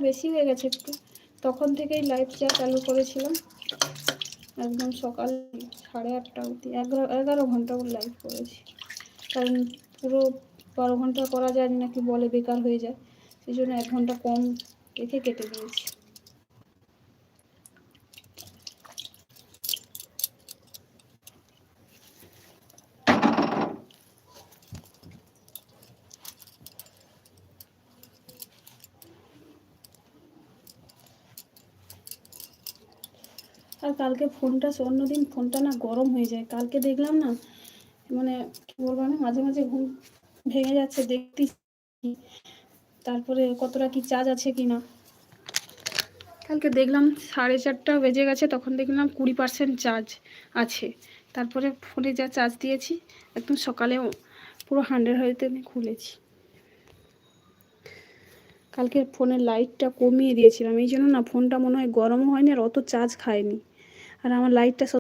বেশি হয়ে গেছে একটু, তখন থেকেই লাইভটা চালু করেছিলাম একদম সকাল 8:30 অবধি 11 ঘন্টা লাইভ করেছি, কারণ পুরো 12 ঘন্টা করা যায় নাকি বলে বেকার হয়ে যায়, সেই জন্য 1 ঘন্টা কম রেখে কেটে দিয়েছি। আর কালকে ফোনটা অন্যদিন ফোনটা না গরম হয়ে যায়, কালকে দেখলাম না মানে কি বলবো, আমি মাঝে মাঝে ঘুম ভেঙে যাচ্ছে দেখতেছি, তারপরে কতটা কি চার্জ আছে কি না। কালকে দেখলাম 4:30 বেজে গেছে, তখন দেখলাম 20% চার্জ আছে, তারপরে ফোনে যা চার্জ দিয়েছি একদম সকালে পুরো 100 হয়েতে আমি খুলেছি। কালকে ফোনের লাইটটা কমিয়ে দিয়েছিলাম, এই জন্য না ফোনটা মনে হয় গরমও হয়নি আর অত চার্জ খায়নি, আর আমার লাইটটা